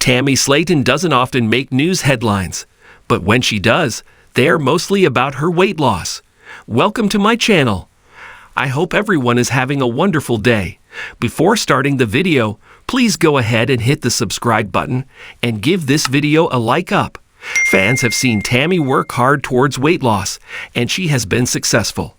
Tammy Slaton doesn't often make news headlines, but when she does, they are mostly about her weight loss. Welcome to my channel. I hope everyone is having a wonderful day. Before starting the video, please go ahead and hit the subscribe button and give this video a like up. Fans have seen Tammy work hard towards weight loss, and she has been successful.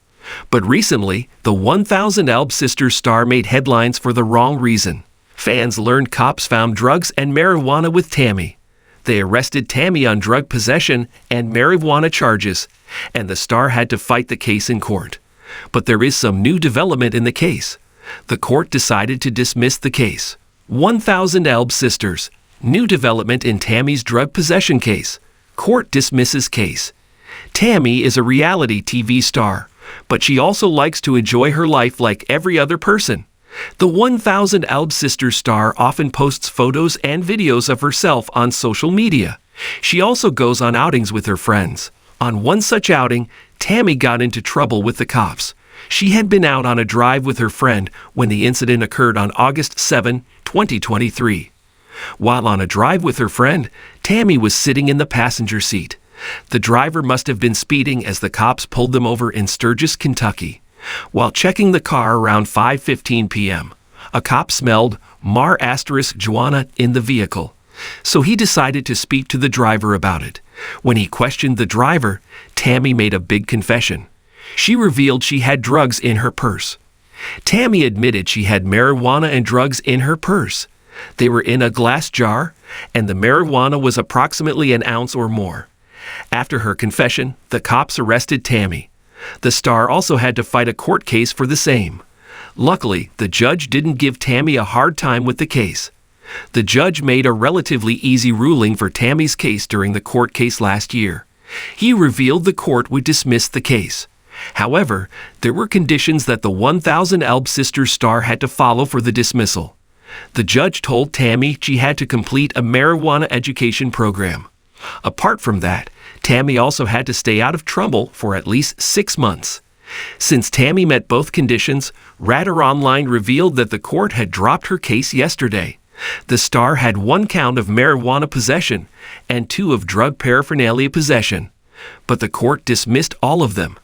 But recently, the 1000 Elb Sisters star made headlines for the wrong reason. Fans learned cops found drugs and marijuana with Tammy. They arrested Tammy on drug possession and marijuana charges, and the star had to fight the case in court. But there is some new development in the case. The court decided to dismiss the case. 1000 Elb Sisters. New development in Tammy's drug possession case. Court dismisses case. Tammy is a reality TV star, but she also likes to enjoy her life like every other person. The 1000 Elb Sisters star often posts photos and videos of herself on social media. She also goes on outings with her friends. On one such outing, Tammy got into trouble with the cops. She had been out on a drive with her friend when the incident occurred on August 7, 2023. While on a drive with her friend, Tammy was sitting in the passenger seat. The driver must have been speeding as the cops pulled them over in Sturgis, Kentucky. While checking the car around 5:15 p.m., a cop smelled marijuana in the vehicle. So he decided to speak to the driver about it. When he questioned the driver, Tammy made a big confession. She revealed she had drugs in her purse. Tammy admitted she had marijuana and drugs in her purse. They were in a glass jar, and the marijuana was approximately an ounce or more. After her confession, the cops arrested Tammy. The star also had to fight a court case for the same. Luckily, the judge didn't give Tammy a hard time with the case. The judge made a relatively easy ruling for Tammy's case during the court case last year. He revealed the court would dismiss the case. However, there were conditions that the 1000 Elb Sisters star had to follow for the dismissal. The judge told Tammy she had to complete a marijuana education program. Apart from that, Tammy also had to stay out of trouble for at least 6 months. Since Tammy met both conditions, Radar Online revealed that the court had dropped her case yesterday. The star had 1 count of marijuana possession and 2 of drug paraphernalia possession, but the court dismissed all of them.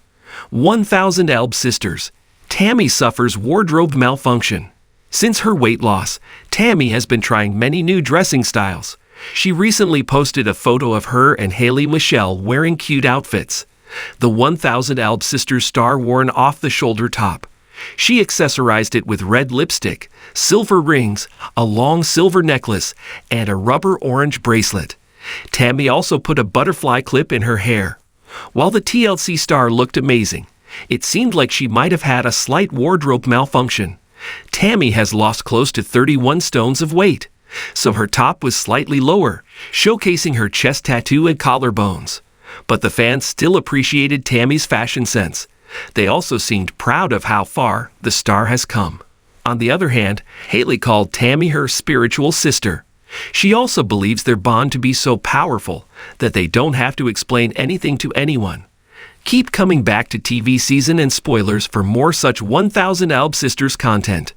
1000 Elb Sisters. Tammy suffers wardrobe malfunction. Since her weight loss, Tammy has been trying many new dressing styles. She recently posted a photo of her and Haley Michelle wearing cute outfits. The 1000 Elb Sisters star wore an off-the-shoulder top. She accessorized it with red lipstick, silver rings, a long silver necklace, and a rubber orange bracelet. Tammy also put a butterfly clip in her hair. While the TLC star looked amazing, it seemed like she might have had a slight wardrobe malfunction. Tammy has lost close to 31 stones of weight, so her top was slightly lower, showcasing her chest tattoo and collarbones. But the fans still appreciated Tammy's fashion sense. They also seemed proud of how far the star has come. On the other hand, Haley called Tammy her spiritual sister. She also believes their bond to be so powerful that they don't have to explain anything to anyone. Keep coming back to TV season and spoilers for more such 1000 Elb Sisters content.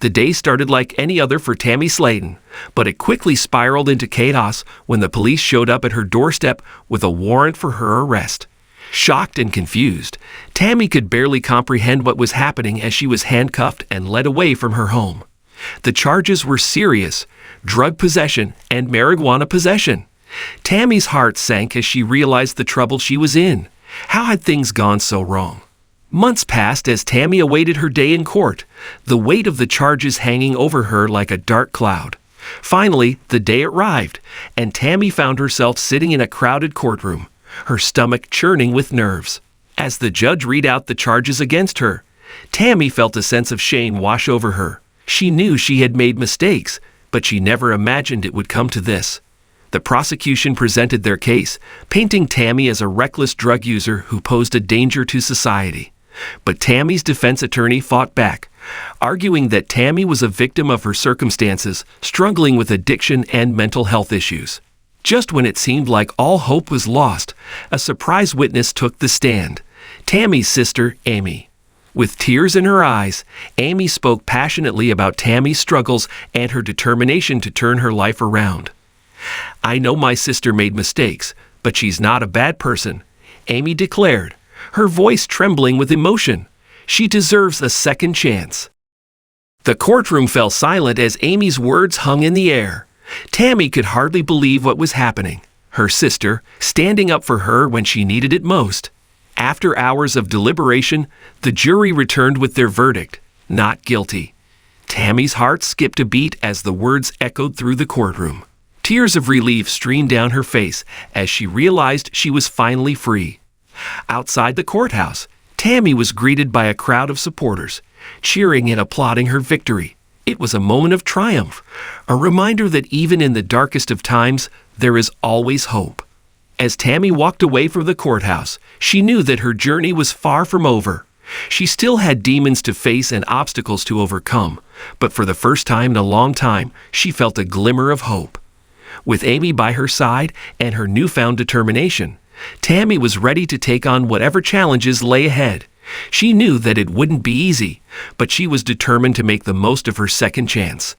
The day started like any other for Tammy Slaton, but it quickly spiraled into chaos when the police showed up at her doorstep with a warrant for her arrest. Shocked and confused, Tammy could barely comprehend what was happening as she was handcuffed and led away from her home. The charges were serious: drug possession and marijuana possession. Tammy's heart sank as she realized the trouble she was in. How had things gone so wrong? Months passed as Tammy awaited her day in court, the weight of the charges hanging over her like a dark cloud. Finally, the day arrived, and Tammy found herself sitting in a crowded courtroom, her stomach churning with nerves. As the judge read out the charges against her, Tammy felt a sense of shame wash over her. She knew she had made mistakes, but she never imagined it would come to this. The prosecution presented their case, painting Tammy as a reckless drug user who posed a danger to society. But Tammy's defense attorney fought back, arguing that Tammy was a victim of her circumstances, struggling with addiction and mental health issues. Just when it seemed like all hope was lost, a surprise witness took the stand: Tammy's sister, Amy. With tears in her eyes, Amy spoke passionately about Tammy's struggles and her determination to turn her life around. "I know my sister made mistakes, but she's not a bad person," Amy declared, her voice trembling with emotion. "She deserves a second chance." The courtroom fell silent as Amy's words hung in the air. Tammy could hardly believe what was happening. Her sister, standing up for her when she needed it most. After hours of deliberation, the jury returned with their verdict, not guilty. Tammy's heart skipped a beat as the words echoed through the courtroom. Tears of relief streamed down her face as she realized she was finally free. Outside the courthouse, Tammy was greeted by a crowd of supporters, cheering and applauding her victory. It was a moment of triumph, a reminder that even in the darkest of times, there is always hope. As Tammy walked away from the courthouse, she knew that her journey was far from over. She still had demons to face and obstacles to overcome, but for the first time in a long time, she felt a glimmer of hope. With Amy by her side and her newfound determination, Tammy was ready to take on whatever challenges lay ahead. She knew that it wouldn't be easy, but she was determined to make the most of her second chance.